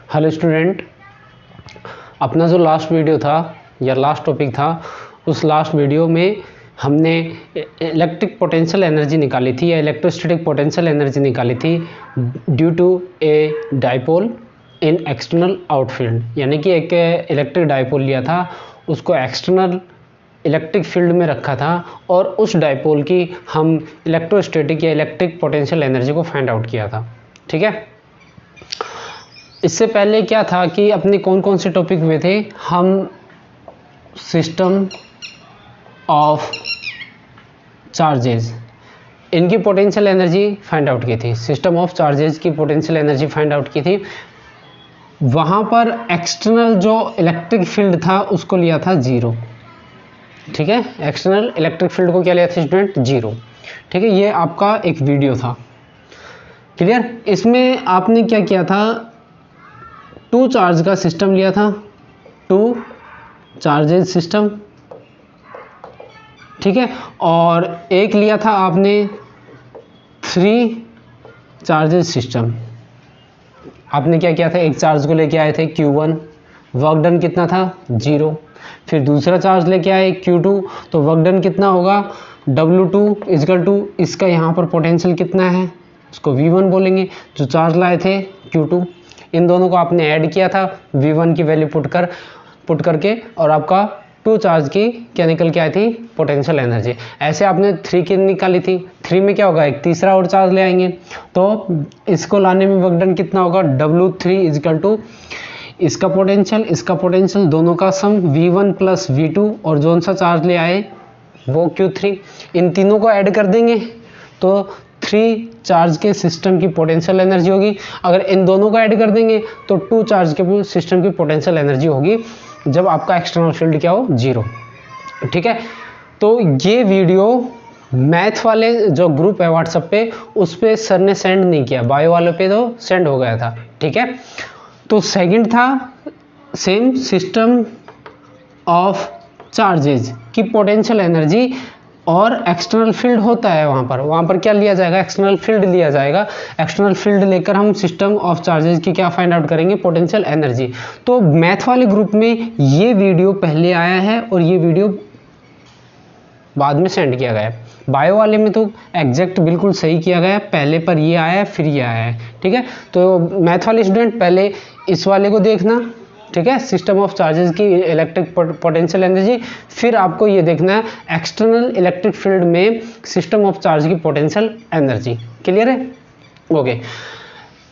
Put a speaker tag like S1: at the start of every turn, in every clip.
S1: Hello student, अपना जो last video था या लास्ट टॉपिक था, उस लास्ट वीडियो में हमने इलेक्ट्रिक पोटेंशियल एनर्जी निकाली थी या इलेक्ट्रोस्टैटिक पोटेंशियल एनर्जी निकाली थी due to a dipole in external outfield. यानी कि एक इलेक्ट्रिक डाइपोल लिया था, उसको एक्सटर्नल इलेक्ट्रिक फील्ड में रखा था और उस डाइपोल की हम इलेक्ट्रोस्टैटिक या इलेक्ट्रिक पोटेंशियल एनर्जी को फाइंड आउट किया था। ठीक है, इससे पहले क्या था कि अपने कौन कौन से टॉपिक हुए थे, हम सिस्टम ऑफ चार्जेस, इनकी पोटेंशियल एनर्जी फाइंड आउट की थी। सिस्टम ऑफ चार्जेस की पोटेंशियल एनर्जी फाइंड आउट की थी। वहाँ पर एक्सटर्नल जो इलेक्ट्रिक फील्ड था उसको लिया था 0। ठीक है, एक्सटर्नल इलेक्ट्रिक फील्ड को क्या लिया था स्टूडेंट? 0। ठीक है, ये आपका एक वीडियो था। क्लियर? इसमें आपने क्या किया था, 2 चार्ज का सिस्टम लिया था, 2 चार्जेस सिस्टम। ठीक है, और एक लिया था आपने 3 चार्जेस सिस्टम। आपने क्या किया था, एक चार्ज को लेके आए थे Q1, वर्क डन कितना था? 0। फिर दूसरा चार्ज लेके आए Q2, तो वर्क डन कितना होगा? W2 इजकल टू इसका यहाँ पर पोटेंशियल कितना है, उसको V1 बोलेंगे। जो चार्ज लाए थे Q2, इन दोनों को आपने ऐड किया था, V1 की वैल्यू पुट करके, और आपका 2 चार्ज की क्या निकल के आई थी? Potential energy. ऐसे आपने 3 की निकाली थी। 3 में क्या होगा, एक तीसरा और चार्ज ले आएंगे, तो इसको लाने में वर्क डन कितना होगा? W3 इजकल टू इसका पोटेंशियल दोनों का सम V1 प्लस V2, और जोन सा चार्ज ले आए वो Q3। इन तीनों को ऐड कर देंगे तो 3 चार्ज के सिस्टम की पोटेंशियल एनर्जी होगी। अगर इन दोनों को ऐड कर देंगे तो 2 चार्ज के सिस्टम की पोटेंशियल एनर्जी होगी जब आपका एक्सटर्नल फील्ड क्या हो? 0। ठीक है, तो ये वीडियो मैथ वाले जो ग्रुप है व्हाट्सएप पे, उस पर सर ने सेंड नहीं किया, बायो वाले पे तो सेंड हो गया था। ठीक है, तो सेकंड था सेम सिस्टम ऑफ चार्जेस की पोटेंशियल एनर्जी, और एक्सटर्नल फील्ड होता है वहाँ पर क्या लिया जाएगा? एक्सटर्नल फील्ड लिया जाएगा। एक्सटर्नल फील्ड लेकर हम सिस्टम ऑफ चार्जेस की क्या फाइंड आउट करेंगे? Potential energy. तो मैथ वाले ग्रुप में ये वीडियो पहले आया है और ये वीडियो बाद में सेंड किया गया है। बायो वाले में तो एग्जैक्ट बिल्कुल सही किया गया है, पहले पर ये आया है फिर ये आया है। ठीक है, तो मैथ वाले स्टूडेंट पहले इस वाले को देखना। ठीक है, सिस्टम ऑफ चार्जेस की इलेक्ट्रिक पोटेंशियल एनर्जी, फिर आपको ये देखना है एक्सटर्नल इलेक्ट्रिक फील्ड में सिस्टम ऑफ चार्ज की पोटेंशियल एनर्जी। क्लियर है? ओके,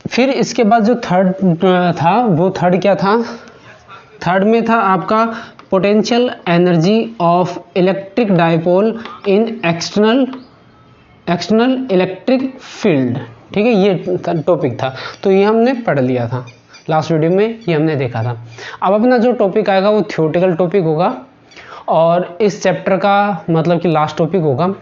S1: फिर इसके बाद जो थर्ड था, वो थर्ड क्या था? थर्ड में था आपका potential energy of electric dipole in external electric field. ठीक है, ये टॉपिक था, तो ये हमने पढ़ लिया था लास्ट वीडियो में, ये हमने देखा था। अब अपना जो टॉपिक आएगा वो थ्योरेटिकल टॉपिक होगा, और इस चैप्टर का मतलब कि लास्ट टॉपिक होगा।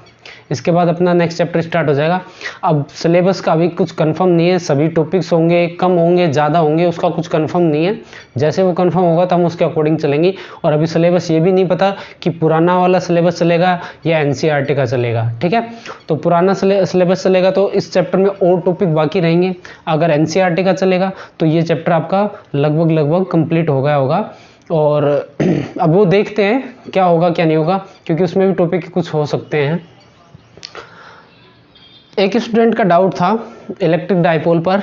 S1: इसके बाद अपना नेक्स्ट चैप्टर स्टार्ट हो जाएगा। अब सिलेबस का अभी कुछ कंफर्म नहीं है, सभी टॉपिक्स होंगे, कम होंगे, ज़्यादा होंगे, उसका कुछ कंफर्म नहीं है। जैसे वो कंफर्म होगा तो हम उसके अकॉर्डिंग चलेंगे। और अभी सिलेबस ये भी नहीं पता कि पुराना वाला सिलेबस चलेगा या NCERT का चलेगा। ठीक है, तो पुराना सिलेबस चलेगा तो इस चैप्टर में और टॉपिक बाकी रहेंगे। अगर NCERT का चलेगा तो ये चैप्टर आपका लगभग कंप्लीट हो गया होगा। और अब वो देखते हैं क्या होगा क्या नहीं होगा, क्योंकि उसमें भी टॉपिक कुछ हो सकते हैं। एक स्टूडेंट का डाउट था इलेक्ट्रिक डाइपोल पर।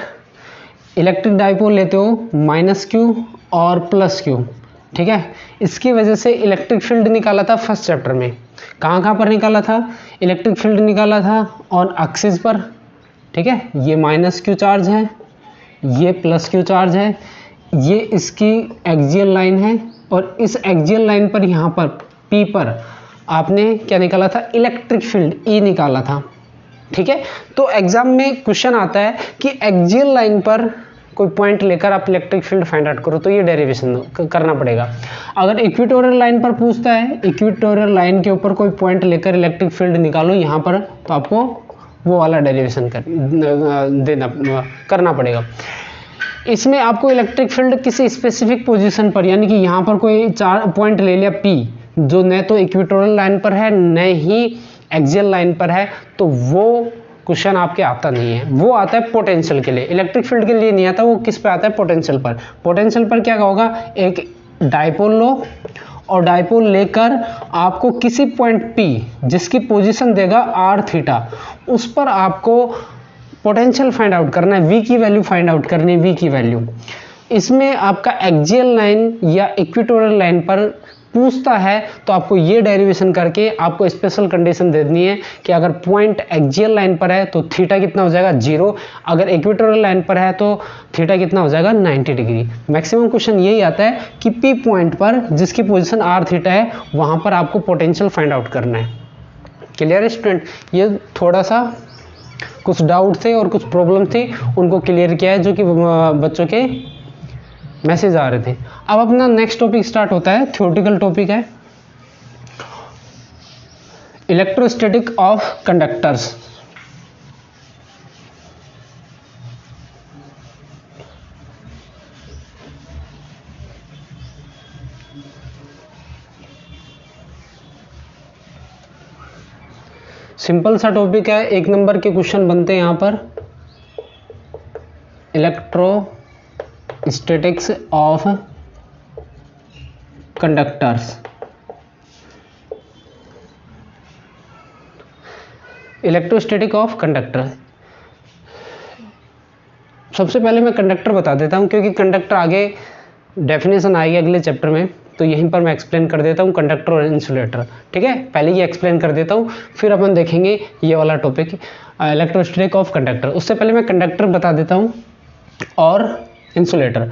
S1: इलेक्ट्रिक डाइपोल लेते हो -Q और +Q। ठीक है, इसकी वजह से इलेक्ट्रिक फील्ड निकाला था फर्स्ट चैप्टर में। कहाँ पर निकाला था? इलेक्ट्रिक फील्ड निकाला था ऑन एक्सिस पर। ठीक है, ये -Q चार्ज है, ये +Q चार्ज है, ये इसकी एक्सियल लाइन है, और इस एक्सियल लाइन पर यहाँ पर P पर आपने क्या निकाला था? इलेक्ट्रिक फील्ड E निकाला था। ठीक है, तो एग्जाम में क्वेश्चन आता है कि एक्सियल लाइन पर कोई पॉइंट लेकर आप इलेक्ट्रिक फील्ड फाइंड आउट करो, तो ये डेरिवेशन करना पड़ेगा। अगर इक्वेटोरियल लाइन पर पूछता है, इक्वेटोरियल लाइन के ऊपर कोई पॉइंट लेकर इलेक्ट्रिक फील्ड निकालो यहाँ पर, तो आपको वो वाला डेरिवेशन करना पड़ेगा। इसमें आपको इलेक्ट्रिक फील्ड किसी स्पेसिफिक पोजीशन पर, यानी कि यहाँ पर कोई 4 पॉइंट ले लिया P, जो न तो इक्वेटोरियल लाइन पर है न ही एक्सियल लाइन पर है, तो वो क्वेश्चन आपके आता नहीं है, वो आता है पोटेंशियल के लिए, इलेक्ट्रिक फील्ड के लिए नहीं आता, वो किस पे आता है, पोटेंशियल पर। पोटेंशियल पर क्या होगा, एक डायपोल लो और डायपोल लेकर आपको किसी पॉइंट P जिसकी पोजीशन देगा r थीटा, उस पर आपको पोटेंशियल फाइंड आउट करना है, V की वैल्यू फाइंड आउट करनी है, V की वैल्यू। इसमें आपका एक्सियल लाइन या इक्वेटोरियल लाइन पर पूछता है तो आपको ये डेरिवेशन करके आपको स्पेशल कंडीशन दे देनी है कि अगर पॉइंट एक्सियल लाइन पर है तो थीटा कितना हो जाएगा 0, अगर इक्वेटोरियल लाइन पर है तो थीटा कितना हो जाएगा 90 डिग्री। मैक्सिमम क्वेश्चन यही आता है कि P पॉइंट पर जिसकी पोजीशन r थीटा है वहां पर आपको पोटेंशियल फाइंड आउट करना है। क्लियर है स्टूडेंट? ये थोड़ा सा कुछ डाउट थे और कुछ प्रॉब्लम थी, उनको क्लियर किया है जो कि बच्चों के मैसेज आ रहे थे। अब अपना नेक्स्ट टॉपिक स्टार्ट होता है, थ्योरेटिकल टॉपिक है इलेक्ट्रोस्टैटिक ऑफ कंडक्टर्स। सिंपल सा टॉपिक है, 1 नंबर के क्वेश्चन बनते हैं यहां पर। Electrostatics of conductors. Electrostatic of conductor, सबसे पहले मैं कंडक्टर बता देता हूं क्योंकि कंडक्टर आगे डेफिनेशन आएगी अगले चैप्टर में, तो यहीं पर मैं एक्सप्लेन कर देता हूं कंडक्टर और इंसुलेटर। ठीक है, पहले ये एक्सप्लेन कर देता हूं, फिर अपन देखेंगे ये वाला टॉपिक इलेक्ट्रोस्टैटिक ऑफ कंडक्टर। उससे पहले मैं कंडक्टर बता देता हूं और इंसुलेटर।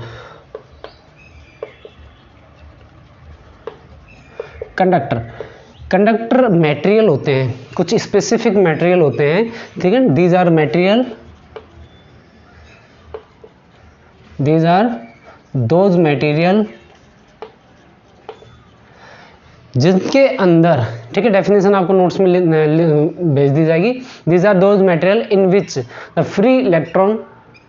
S1: कंडक्टर मटेरियल होते हैं, कुछ स्पेसिफिक मटेरियल होते हैं, ठीक है। दीज आर दोज मटेरियल जिनके अंदर, ठीक है, डेफिनेशन आपको नोट्स में भेज दी जाएगी। These are those material in which the free electron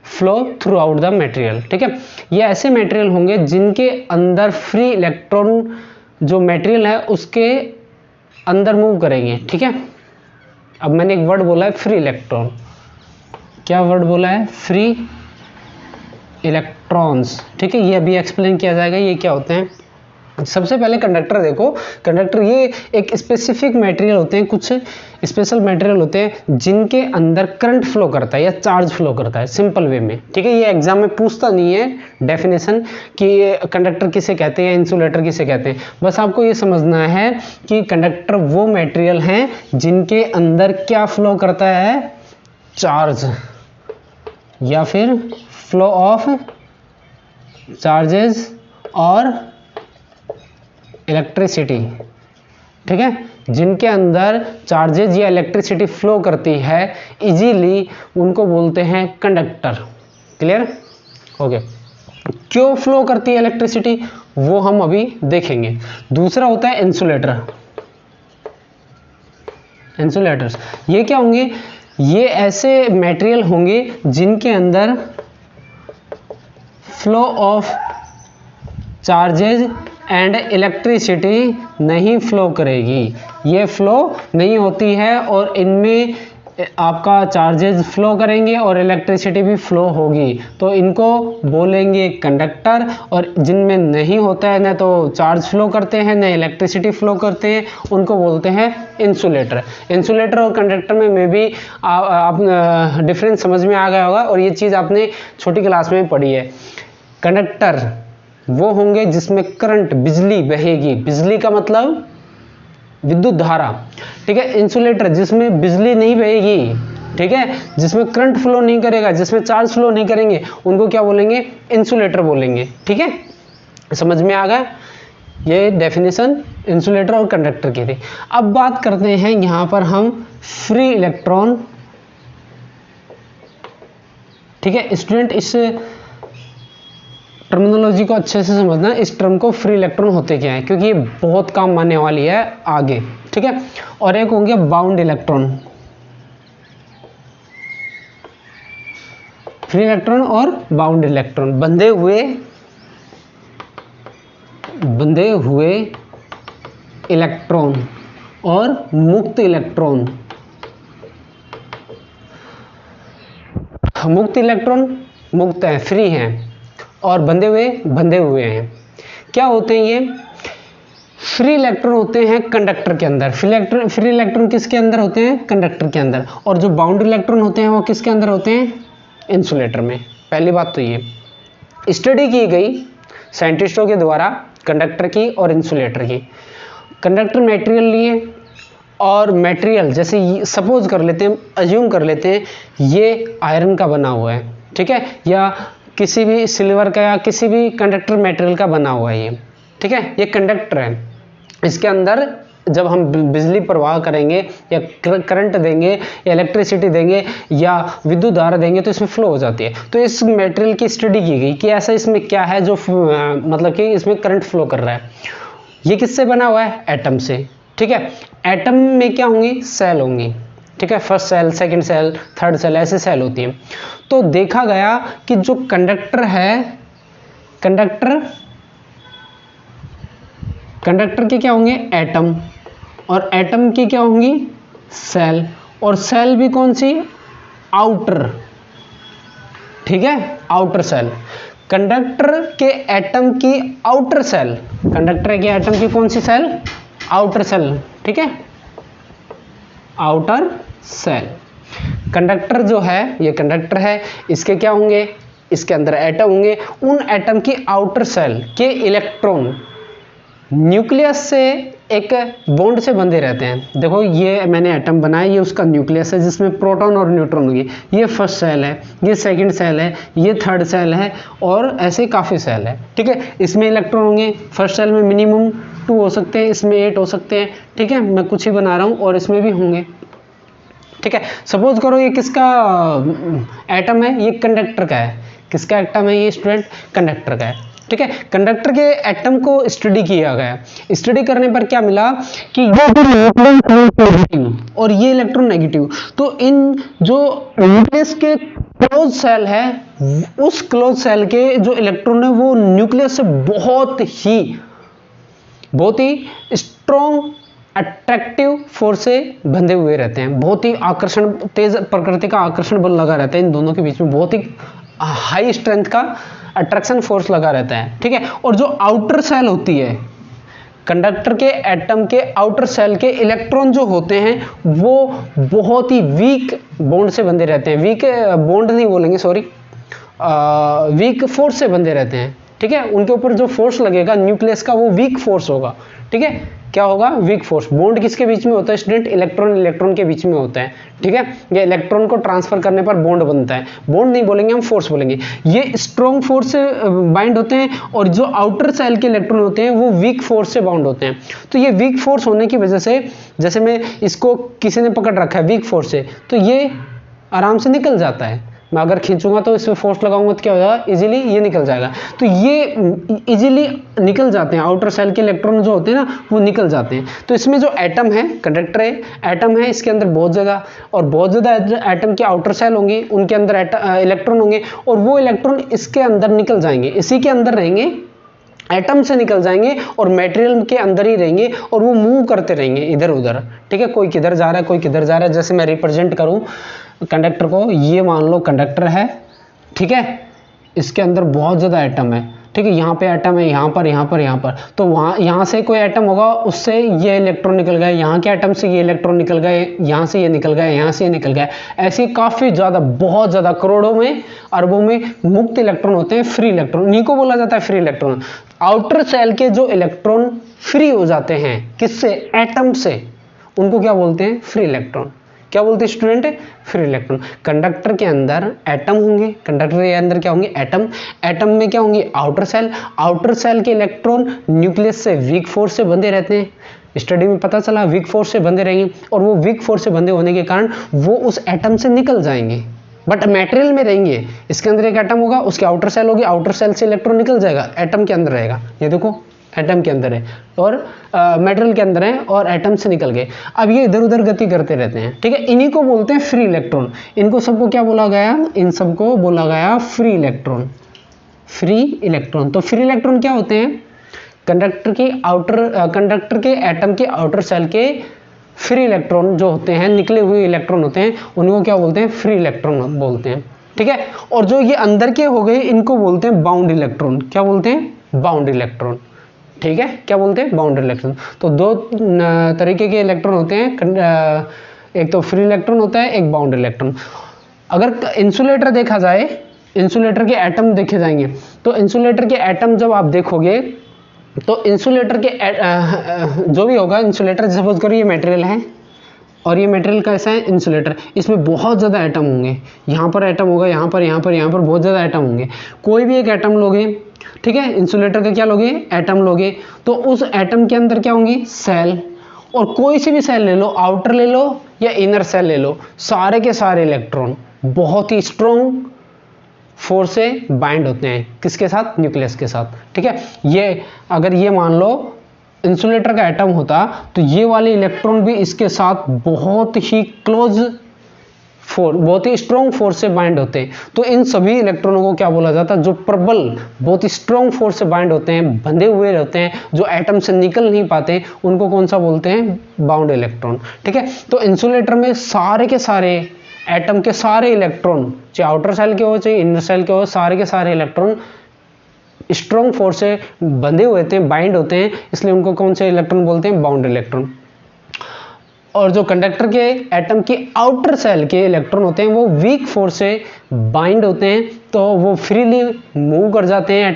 S1: flow throughout the material. ठीक है, ये ऐसे मटेरियल होंगे जिनके अंदर फ्री इलेक्ट्रॉन जो मटेरियल है उसके अंदर मूव करेंगे। ठीक है, अब मैंने एक वर्ड बोला है फ्री इलेक्ट्रॉन। क्या वर्ड बोला है? Free electrons. ठीक है, ये अभी एक्सप्लेन किया जाएगा ये क्या होते हैं। सबसे पहले कंडक्टर देखो, कंडक्टर ये एक स्पेसिफिक मटेरियल होते हैं, कुछ स्पेशल मटेरियल होते हैं जिनके अंदर करंट फ्लो करता है या चार्ज फ्लो करता है, सिंपल वे में। ठीक है, ये एग्जाम में पूछता नहीं है डेफिनेशन कि कंडक्टर किसे कहते हैं, इंसुलेटर किसे कहते हैं, बस आपको ये समझना है कि कंडक्टर वो मटेरियल हैं जिनके अंदर क्या फ्लो करता है, चार्ज या फिर फ्लो ऑफ चार्जेस और इलेक्ट्रिसिटी। ठीक है, जिनके अंदर चार्जेज या इलेक्ट्रिसिटी फ्लो करती है इजीली, उनको बोलते हैं कंडक्टर। क्लियर? ओके, क्यों फ्लो करती है इलेक्ट्रिसिटी वो हम अभी देखेंगे। दूसरा होता है इंसुलेटर। इंसुलेटर्स ये क्या होंगे? ये ऐसे मटेरियल होंगे जिनके अंदर flow of charges and electricity नहीं फ्लो करेगी, ये फ्लो नहीं होती है और इनमें आपका चार्जेस फ्लो करेंगे और इलेक्ट्रिसिटी भी फ्लो होगी, तो इनको बोलेंगे कंडक्टर। और जिनमें नहीं होता है, ना तो चार्ज फ्लो करते हैं ना इलेक्ट्रिसिटी फ्लो करते हैं, उनको बोलते हैं इंसुलेटर। इंसुलेटर और कंडक्टर में भी आप डिफरेंस समझ में आ गया होगा और ये चीज़ आपने छोटी क्लास में पढ़ी है। कंडक्टर वो होंगे जिसमें करंट, बिजली बहेगी, बिजली का मतलब विद्युत धारा। ठीक है, इंसुलेटर जिसमें बिजली नहीं बहेगी, ठीक है, जिसमें करंट फ्लो नहीं करेगा, जिसमें चार्ज फ्लो नहीं करेंगे, उनको क्या बोलेंगे? इंसुलेटर बोलेंगे। ठीक है, समझ में आ गया? ये डेफिनेशन इंसुलेटर और कंडक्टर की थी। अब बात करते हैं यहां पर हम फ्री इलेक्ट्रॉन। ठीक है स्टूडेंट, इस टर्मिनोलॉजी को अच्छे से समझना, इस टर्म को फ्री इलेक्ट्रॉन होते क्या है, क्योंकि ये बहुत काम आने वाली है आगे। ठीक है, और एक होंगे बाउंड इलेक्ट्रॉन। फ्री इलेक्ट्रॉन और बाउंड इलेक्ट्रॉन, बंधे हुए इलेक्ट्रॉन और मुक्त इलेक्ट्रॉन। मुक्त इलेक्ट्रॉन मुक्त हैं, फ्री हैं, और बंधे हुए हैं। क्या होते हैं ये? फ्री इलेक्ट्रॉन होते हैं कंडक्टर के अंदर। फ्री इलेक्ट्रॉन किसके अंदर होते हैं? कंडक्टर के अंदर। और जो बाउंड इलेक्ट्रॉन होते हैं वो किसके अंदर होते हैं? इंसुलेटर में। पहली बात तो ये स्टडी की गई साइंटिस्टों के द्वारा कंडक्टर की और इंसुलेटर की। कंडक्टर मटेरियल लिए, और मटेरियल जैसे सपोज कर लेते हैं, अज्यूम कर लेते हैं ये आयरन का बना हुआ है, ठीक है, या किसी भी सिल्वर का या किसी भी कंडक्टर मटेरियल का बना हुआ है ये, ठीक है, ये कंडक्टर है। इसके अंदर जब हम बिजली प्रवाह करेंगे या करंट देंगे या इलेक्ट्रिसिटी देंगे या विद्युत धारा देंगे तो इसमें फ्लो हो जाती है। तो इस मटेरियल की स्टडी की गई कि ऐसा इसमें क्या है जो मतलब कि इसमें करंट फ्लो कर रहा है। ये किससे बना हुआ है? एटम से, ठीक है। एटम में क्या होंगी? सेल होंगी, ठीक है, first shell, second shell, third shell, ऐसे सेल होती हैं। तो देखा गया कि जो कंडक्टर है, कंडक्टर के क्या होंगे? एटम, और एटम की क्या होंगी? सेल, और सेल भी कौन सी? आउटर, ठीक है, आउटर सेल। कंडक्टर के एटम की आउटर सेल, कंडक्टर के एटम की कौन सी सेल? आउटर सेल, ठीक है, आउटर सेल। कंडक्टर जो है ये कंडक्टर है, इसके क्या होंगे? इसके अंदर एटम होंगे। उन एटम की आउटर सेल के इलेक्ट्रॉन न्यूक्लियस से एक बॉन्ड से बंधे रहते हैं। देखो ये मैंने एटम बनाया, ये उसका न्यूक्लियस है जिसमें प्रोटॉन और न्यूट्रॉन होंगे। ये फर्स्ट सेल है, ये सेकंड सेल है, ये थर्ड सेल है, और ऐसे काफ़ी सेल है, ठीक है। इसमें इलेक्ट्रॉन होंगे। फर्स्ट सेल में मिनिमम 2 हो सकते हैं, इसमें 8 हो सकते हैं, ठीक है, मैं कुछ ही बना रहा हूँ, और इसमें भी होंगे, ठीक है। सपोज करो ये किसका एटम है? ये कंडक्टर का है। किसका एटम है ये स्टूडेंट? कंडक्टर का है, ठीक है। कंडक्टर के एटम को स्टडी किया गया। स्टडी करने पर क्या मिला कि ये इलेक्ट्रॉन पॉजिटिव और ये इलेक्ट्रॉन नेगेटिव। तो इन जो न्यूक्लियस के क्लोज सेल है, उस क्लोज सेल के जो इलेक्ट्रॉन है वो न्यूक्लियस से बहुत ही स्ट्रॉन्ग अट्रैक्टिव फोर्स से बंधे हुए रहते हैं। बहुत ही आकर्षण, तेज प्रकृति का आकर्षण बल लगा रहता है इन दोनों के बीच में। बहुत ही हाई स्ट्रेंथ का अट्रैक्शन फोर्स लगा रहता है, ठीक है। और जो आउटर सेल होती है, कंडक्टर के एटम के आउटर सेल के इलेक्ट्रॉन जो होते हैं वो बहुत ही वीक बॉन्ड से बंधे रहते हैं। वीक बॉन्ड नहीं बोलेंगे, सॉरी, वीक फोर्स से बंधे रहते हैं, ठीक है। उनके ऊपर जो फोर्स लगेगा न्यूक्लियस का वो वीक फोर्स होगा, ठीक है। क्या होगा? Weak force. बॉन्ड किसके बीच में होता है स्टूडेंट? इलेक्ट्रॉन के बीच में होता है, ठीक है। ये इलेक्ट्रॉन को ट्रांसफर करने पर बॉन्ड बनता है। बॉन्ड नहीं बोलेंगे हम, फोर्स बोलेंगे। ये स्ट्रॉन्ग फोर्स से बाइंड होते हैं, और जो आउटर सेल के इलेक्ट्रॉन होते हैं वो वीक फोर्स से बाउंड होते हैं। तो ये वीक फोर्स होने की वजह से, जैसे मैं इसको किसी ने पकड़ रखा है वीक फोर्स से, तो ये आराम से निकल जाता है। मैं अगर खींचूंगा तो इसमें फोर्स लगाऊंगा तो क्या हो जाएगा? इजीली ये निकल जाएगा। तो ये इजीली निकल जाते हैं, आउटर सेल के इलेक्ट्रॉन जो होते हैं ना वो निकल जाते हैं। तो इसमें जो एटम है, कंडक्टर है, एटम है, इसके अंदर बहुत ज़्यादा एटम के आउटर सेल होंगे, उनके अंदर इलेक्ट्रॉन होंगे, और वो इलेक्ट्रॉन इसके अंदर निकल जाएंगे, इसी के अंदर रहेंगे, एटम से निकल जाएंगे और मटेरियल के अंदर ही रहेंगे, और वो मूव करते रहेंगे इधर उधर, ठीक है। कोई किधर जा रहा है, कोई किधर जा रहा है। जैसे मैं रिप्रेजेंट करूं कंडक्टर को, ये मान लो कंडक्टर है, ठीक है, इसके अंदर बहुत ज़्यादा एटम है, ठीक है। यहाँ पे एटम है, यहाँ पर, तो वहाँ यहाँ से कोई एटम होगा, उससे ये इलेक्ट्रॉन निकल गए, यहाँ के एटम से ये इलेक्ट्रॉन निकल गए, यहाँ से ये निकल गए, यहाँ से ये निकल गए। ऐसे काफ़ी ज़्यादा, बहुत ज़्यादा, करोड़ों में, अरबों में मुक्त इलेक्ट्रॉन होते हैं, फ्री इलेक्ट्रॉन। इन्हीं को बोला जाता है फ्री इलेक्ट्रॉन। आउटर सेल के जो इलेक्ट्रॉन फ्री हो जाते हैं, किससे? एटम से, उनको क्या बोलते हैं? Free electron. क्या बोलते हैं स्टूडेंट? Free electron. कंडक्टर के अंदर एटम होंगे, कंडक्टर के अंदर क्या होंगे? एटम। एटम में क्या होंगे? Outer shell. आउटर सेल के इलेक्ट्रॉन न्यूक्लियस से वीक फोर्स से बंधे रहते हैं। स्टडी में पता चला वीक फोर्स से बंधे रहेंगे, और वो वीक फोर्स से बंधे होने के कारण वो उस एटम से निकल जाएंगे, बट मटेरियल में रहेंगे। इसके अंदर एक एटम होगा, उसके आउटर सेल होगी, आउटर सेल से इलेक्ट्रॉन निकल जाएगा, एटम के अंदर रहेगा। ये देखो एटम के अंदर है और मटेरियल के अंदर है, और एटम से निकल गए। अब ये इधर उधर गति करते रहते हैं, ठीक है। इन्हीं को बोलते हैं फ्री इलेक्ट्रॉन। इनको सबको क्या बोला गया? इन सबको बोला गया फ्री इलेक्ट्रॉन। Free electron. तो फ्री इलेक्ट्रॉन क्या होते हैं? कंडक्टर के एटम के आउटर सेल के फ्री इलेक्ट्रॉन जो होते हैं, निकले हुए इलेक्ट्रॉन होते हैं, उनको क्या बोलते हैं? फ्री इलेक्ट्रॉन बोलते हैं, ठीक है। और जो ये अंदर के हो गए इनको बोलते हैं बाउंड इलेक्ट्रॉन। क्या बोलते हैं? Bound electron. ठीक है, क्या बोलते हैं? Bound electron. तो दो तरीके के इलेक्ट्रॉन होते हैं, एक तो फ्री इलेक्ट्रॉन होता है, एक बाउंड इलेक्ट्रॉन। अगर इंसुलेटर देखा जाए, इंसुलेटर के एटम देखे जाएंगे, तो इंसुलेटर के एटम जब आप देखोगे तो इंसुलेटर के जो भी होगा इंसुलेटर, सपोज करो ये मटेरियल है और ये मटेरियल कैसा है? इंसुलेटर। इसमें बहुत ज़्यादा एटम होंगे, यहाँ पर एटम होगा, यहाँ पर बहुत ज़्यादा एटम होंगे। कोई भी एक एटम लोगे, ठीक है, इंसुलेटर का क्या लोगे? एटम लोगे, तो उस एटम के अंदर क्या होंगी? सेल। और कोई सी भी सेल ले लो, आउटर ले लो या इनर सेल ले लो, सारे के सारे इलेक्ट्रॉन बहुत ही स्ट्रॉन्ग फोर्स से बाइंड होते हैं। किसके साथ? न्यूक्लियस के साथ। ठीक है, ये अगर ये मान लो इंसुलेटर का एटम होता तो ये वाले इलेक्ट्रॉन भी इसके साथ बहुत ही क्लोज फोर्स, बहुत ही स्ट्रॉन्ग फोर्स से बाइंड होते हैं। तो इन सभी इलेक्ट्रॉनों को क्या बोला जाता है? जो प्रबल, बहुत ही स्ट्रॉन्ग फोर्स से बाइंड होते हैं, बंधे हुए रहते हैं, जो एटम से निकल नहीं पाते, उनको कौन सा बोलते हैं? Bound electron. ठीक है, तो इंसुलेटर में सारे के सारे एटम के सारे इलेक्ट्रॉन, चाहे आउटर सेल के हो चाहे इनर सेल के हो, सारे के सारे इलेक्ट्रॉन स्ट्रॉन्ग फोर्स से बंधे हुए थे, बाइंड होते हैं, इसलिए उनको कौन से इलेक्ट्रॉन बोलते हैं? Bound electron. और जो कंडक्टर के एटम के आउटर सेल के इलेक्ट्रॉन होते हैं वो वीक फोर्स से बाइंड होते हैं, तो वो फ्रीली मूव कर जाते हैं,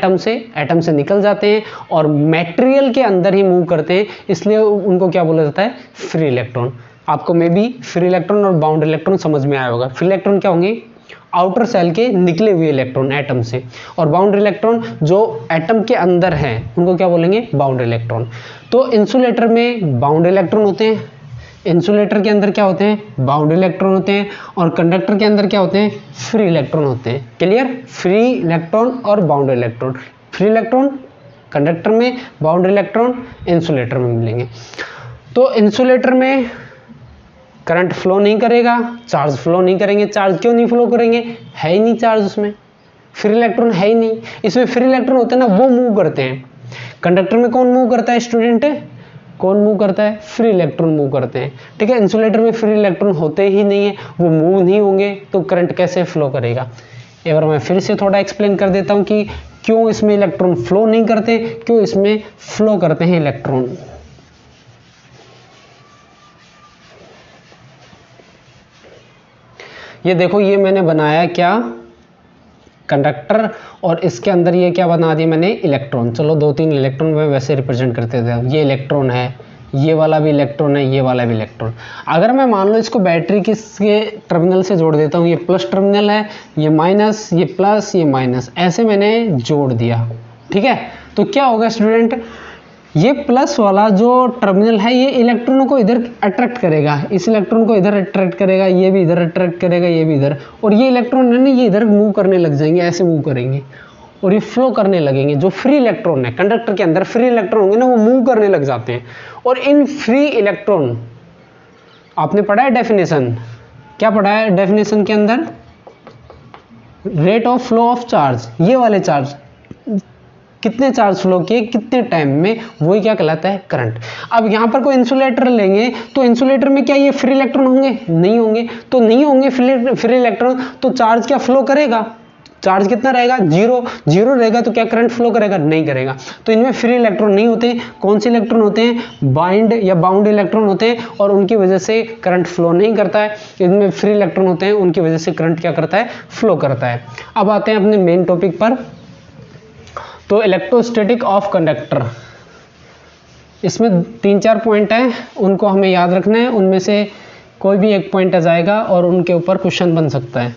S1: एटम से निकल जाते हैं और मटेरियल के अंदर ही मूव करते हैं, इसलिए उनको क्या बोला जाता है? Free electron. आपको मे बी फ्री इलेक्ट्रॉन और बाउंड इलेक्ट्रॉन समझ में आया होगा। फ्री इलेक्ट्रॉन क्या होंगे? आउटर सेल के निकले हुए इलेक्ट्रॉन एटम से, और बाउंड इलेक्ट्रॉन जो एटम के अंदर हैं उनको क्या बोलेंगे? Bound electron. तो इंसुलेटर में बाउंड इलेक्ट्रॉन होते हैं, इंसुलेटर के अंदर क्या होते हैं? बाउंड इलेक्ट्रॉन होते हैं, और कंडक्टर के अंदर क्या होते हैं? फ्री इलेक्ट्रॉन होते हैं। क्लियर? फ्री इलेक्ट्रॉन और bound electron. Free electron conductor में, बाउंड इलेक्ट्रॉन इंसुलेटर में मिलेंगे। तो इंसुलेटर में करंट फ्लो नहीं करेगा, चार्ज फ्लो नहीं करेंगे। चार्ज क्यों नहीं फ्लो करेंगे? है ही नहीं चार्ज उसमें, फ्री इलेक्ट्रॉन है ही नहीं। इसमें फ्री इलेक्ट्रॉन होते हैं ना, वो मूव करते हैं। कंडक्टर में कौन मूव करता है स्टूडेंट? कौन मूव करता है? फ्री इलेक्ट्रॉन मूव करते हैं। ठीक है, इंसुलेटर में फ्री इलेक्ट्रॉन होते ही नहीं है, वो मूव नहीं होंगे, तो करंट कैसे फ्लो करेगा? एक बार मैं फिर से थोड़ा एक्सप्लेन कर देता हूँ कि क्यों इसमें इलेक्ट्रॉन फ्लो नहीं करते, क्यों इसमें फ्लो करते हैं इलेक्ट्रॉन। ये देखो, ये मैंने बनाया क्या? कंडक्टर, और इसके अंदर ये क्या बना दिया मैंने? इलेक्ट्रॉन। चलो 2-3 इलेक्ट्रॉन में वैसे रिप्रेजेंट करते थे। ये इलेक्ट्रॉन है, ये वाला भी इलेक्ट्रॉन है, ये वाला भी इलेक्ट्रॉन। अगर मैं मान लो इसको बैटरी किसके टर्मिनल से जोड़ देता हूँ, ये प्लस टर्मिनल है, ये माइनस, ये प्लस, ये माइनस, ऐसे मैंने जोड़ दिया। ठीक है, तो क्या होगा स्टूडेंट? ये प्लस वाला जो टर्मिनल है ये इलेक्ट्रॉनों को इधर अट्रैक्ट करेगा, इस इलेक्ट्रॉन को इधर अट्रैक्ट करेगा, ये भी इधर अट्रैक्ट करेगा, ये भी इधर, और ये इलेक्ट्रॉन है ना, ये इधर मूव करने लग जाएंगे, ऐसे मूव करेंगे और ये फ्लो करने लगेंगे। जो फ्री इलेक्ट्रॉन है कंडक्टर के अंदर, फ्री इलेक्ट्रॉन होंगे ना, वो मूव करने लग जाते हैं। और इन फ्री इलेक्ट्रॉन, आपने पढ़ा है डेफिनेशन, क्या पढ़ा है डेफिनेशन के अंदर? Rate of flow of charge, ये वाले चार्ज कितने चार्ज फ्लो किए कितने टाइम में, वही क्या कहलाता है? करंट। अब यहाँ पर कोई इंसुलेटर लेंगे तो इंसुलेटर में क्या ये फ्री इलेक्ट्रॉन होंगे? नहीं होंगे। तो नहीं होंगे फ्री इलेक्ट्रॉन, तो चार्ज क्या फ्लो करेगा? चार्ज कितना रहेगा? जीरो रहेगा, तो क्या करंट फ्लो करेगा? नहीं करेगा। तो इनमें फ्री इलेक्ट्रॉन नहीं होते। कौन से इलेक्ट्रॉन होते हैं? बाइंड या बाउंड इलेक्ट्रॉन होते हैं, और उनकी वजह से करंट फ्लो नहीं करता है। इनमें फ्री इलेक्ट्रॉन होते हैं, उनकी वजह से करंट क्या करता है? फ्लो करता है। अब आते हैं अपने मेन टॉपिक पर। तो इलेक्ट्रोस्टैटिक ऑफ कंडक्टर, इसमें 3-4 पॉइंट हैं, उनको हमें याद रखना है। उनमें से कोई भी एक पॉइंट आ जाएगा और उनके ऊपर क्वेश्चन बन सकता है।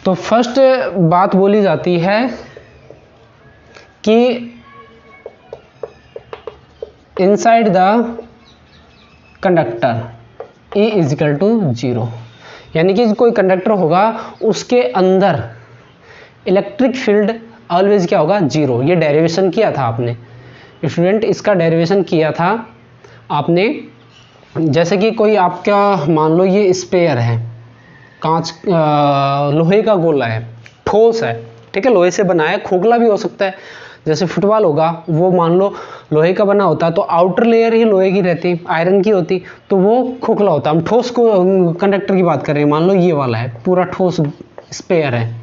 S1: तो फर्स्ट बात बोली जाती है कि इनसाइड द कंडक्टर E = 0, यानी कि कोई कंडक्टर होगा उसके अंदर इलेक्ट्रिक फील्ड ऑलवेज क्या होगा? 0। ये डेरिवेशन किया था आपने स्टूडेंट, इसका डेरिवेशन किया था आपने। जैसे कि कोई आपका मान लो ये स्पेयर है, कांच लोहे का गोला है, ठोस है, ठीक है, लोहे से बना है, खोखला भी हो सकता है। जैसे फुटबॉल होगा वो मान लो लोहे का बना होता तो आउटर लेयर ही लोहे की रहती, आयरन की होती, तो वो खोखला होता। हम ठोस को कंडक्टर की बात कर रहे हैं, मान लो ये वाला है पूरा ठोस स्पेयर है,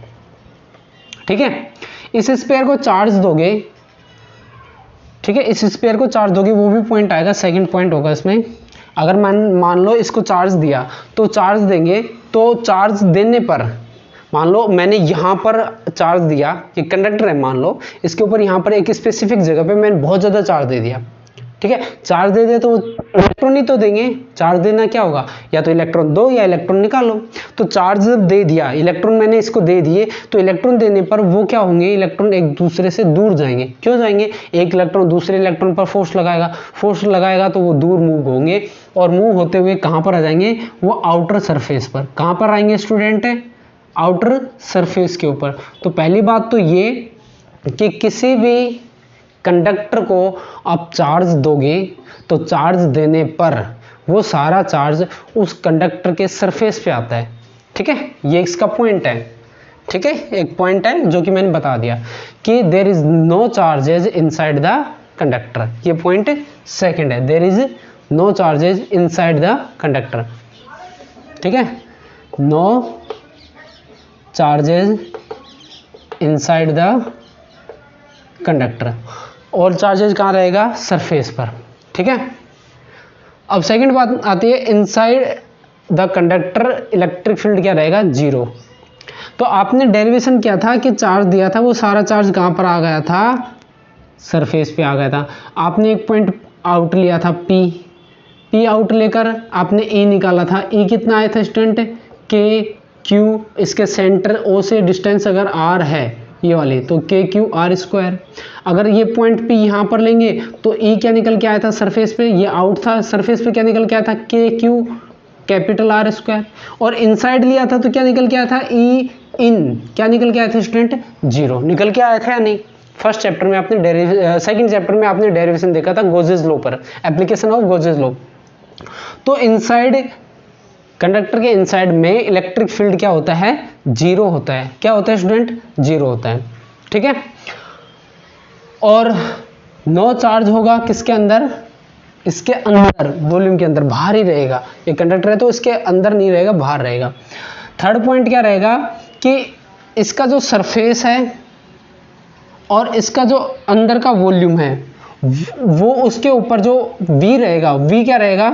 S1: ठीक है। इस स्पेयर को चार्ज दोगे, ठीक है, इस स्पेयर को चार्ज दोगे, वो भी पॉइंट आएगा, सेकंड पॉइंट होगा इसमें। अगर मान लो इसको चार्ज दिया तो चार्ज देंगे, तो चार्ज देने पर मान लो मैंने यहाँ पर चार्ज दिया, ये कंडक्टर है मान लो, इसके ऊपर यहाँ पर एक स्पेसिफिक जगह पे मैंने बहुत ज़्यादा चार्ज दे दिया, ठीक है। चार्ज दे दे तो इलेक्ट्रॉन ही तो देंगे, चार्ज देना क्या होगा, या तो इलेक्ट्रॉन दो या इलेक्ट्रॉन निकालो। तो चार्ज जब दे दिया, इलेक्ट्रॉन मैंने इसको दे दिए, तो इलेक्ट्रॉन देने पर वो क्या होंगे, इलेक्ट्रॉन एक दूसरे से दूर जाएंगे। क्यों जाएंगे, एक इलेक्ट्रॉन दूसरे इलेक्ट्रॉन पर फोर्स लगाएगा तो वो दूर मूव होंगे, और मूव होते हुए कहाँ पर आ जाएंगे, वो आउटर सरफेस पर। कहाँ पर आएंगे स्टूडेंट, आउटर सरफेस के ऊपर। तो पहली बात तो ये कि किसी भी कंडक्टर को आप चार्ज दोगे तो चार्ज देने पर वो सारा चार्ज उस कंडक्टर के सरफेस पे आता है, ठीक है। ये इसका पॉइंट है, ठीक है, एक पॉइंट है जो कि मैंने बता दिया कि there is no charges inside the conductor. ये पॉइंट सेकंड है, there is no charges inside the conductor, ठीक है, no charges inside the conductor. और चार्जेज कहाँ रहेगा, सरफेस पर, ठीक है। अब सेकंड बात आती है, inside the conductor electric field क्या रहेगा, जीरो। तो आपने डेरिवेशन किया था कि चार्ज दिया था, वो सारा चार्ज कहाँ पर आ गया था, सरफेस पे आ गया था। आपने एक पॉइंट आउट लिया था पी आउट लेकर आपने ई निकाला था। ई कितना आया था स्टूडेंट, के क्यू, इसके सेंटर ओ से डिस्टेंस अगर आर है ये वाली, तो के क्यू आर स्क्वायर। अगर ये पॉइंट पी यहाँ पर लेंगे तो ई क्या निकल के आया था सरफेस पे, ये आउट था, सरफेस पे क्या निकल के आया था, के क्यू कैपिटल आर स्क्वायर। और इनसाइड लिया था तो क्या निकल के आया था, ई इन, क्या निकल के आया था स्टूडेंट, जीरो निकल के आया था या नहीं। फर्स्ट चैप्टर में आपने सेकंड चैप्टर में आपने डेरिवेशन देखा था गोजेस लॉ पर, एप्लीकेशन ऑफ गोजेस लॉ। तो इनसाइड कंडक्टर के इनसाइड में इलेक्ट्रिक फील्ड क्या होता है, जीरो होता है। क्या होता है स्टूडेंट, जीरो होता है, ठीक है। और नो चार्ज होगा किसके अंदर, इसके अंदर वॉल्यूम के अंदर, बाहर ही रहेगा। ये कंडक्टर है तो इसके अंदर नहीं रहेगा, बाहर रहेगा। थर्ड पॉइंट क्या रहेगा कि इसका जो सरफेस है और इसका जो अंदर का वॉल्यूम है वो उसके ऊपर जो V रहेगा, V क्या रहेगा,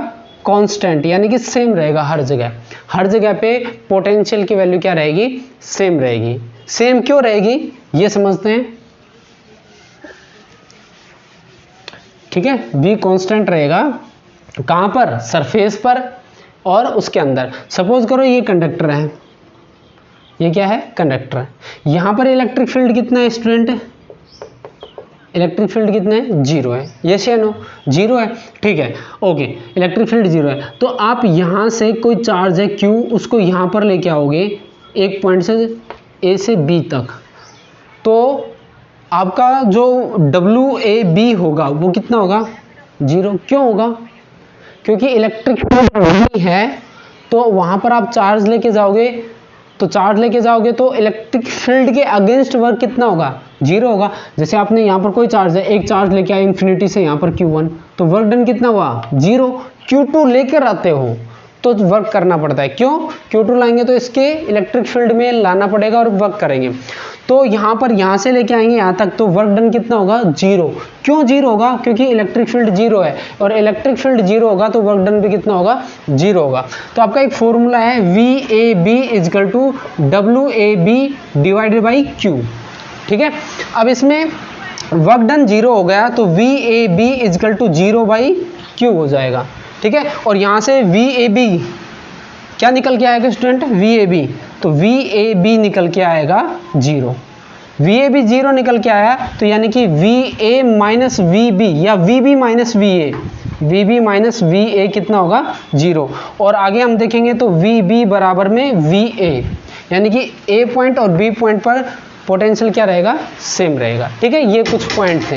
S1: कांस्टेंट, यानी कि सेम रहेगा हर जगह पे पोटेंशियल की वैल्यू क्या रहेगी, सेम रहेगी। सेम क्यों रहेगी ये समझते हैं, ठीक है। V कांस्टेंट रहेगा कहां पर, सरफेस पर और उसके अंदर। सपोज करो ये कंडक्टर है, ये क्या है, कंडक्टर है। यहां पर इलेक्ट्रिक फील्ड कितना है स्टूडेंट, इलेक्ट्रिक फील्ड कितना है, जीरो है। यस या नो, जीरो है, ठीक है, ओके, इलेक्ट्रिक फील्ड जीरो है। तो आप यहाँ से कोई चार्ज है Q, उसको यहाँ पर लेके आओगे एक पॉइंट से A से B तक, तो आपका जो WAB होगा वो कितना होगा, जीरो। क्यों होगा, क्योंकि इलेक्ट्रिक फील्ड है, तो वहाँ पर आप चार्ज लेके जाओगे, तो इलेक्ट्रिक फील्ड के अगेंस्ट वर्क कितना होगा, जीरो होगा। जैसे आपने यहाँ पर कोई चार्ज है, एक चार्ज लेके आए इन्फिनिटी से यहाँ पर Q1, तो वर्क डन कितना हुआ, जीरो। Q2 लेकर आते हो तो वर्क करना पड़ता है, क्यों, Q2 लाएंगे तो इसके इलेक्ट्रिक फील्ड में लाना पड़ेगा और वर्क करेंगे। तो यहाँ पर यहाँ से लेके आएंगे यहाँ तक, तो वर्क डन कितना होगा, जीरो। क्यों जीरो होगा, क्योंकि इलेक्ट्रिक फील्ड जीरो है, और इलेक्ट्रिक फील्ड जीरो होगा तो वर्क डन भी कितना होगा, जीरो होगा। तो आपका एक फॉर्मूला है VAB equal to WAB divided by Q, ठीक है। अब इसमें वर्क डन जीरो हो गया तो VAB equal to zero by Q हो जाएगा, ठीक है। और यहाँ से VAB क्या निकल के आएगा स्टूडेंट, VAB, तो VAB निकल के आएगा जीरो। VAB जीरो निकल के आया तो यानी कि VA माइनस VB या VB माइनस VA कितना होगा, जीरो। और आगे हम देखेंगे तो VB बराबर में VA, यानी कि A पॉइंट और B पॉइंट पर पोटेंशियल क्या रहेगा, सेम रहेगा, ठीक है। ये कुछ पॉइंट थे।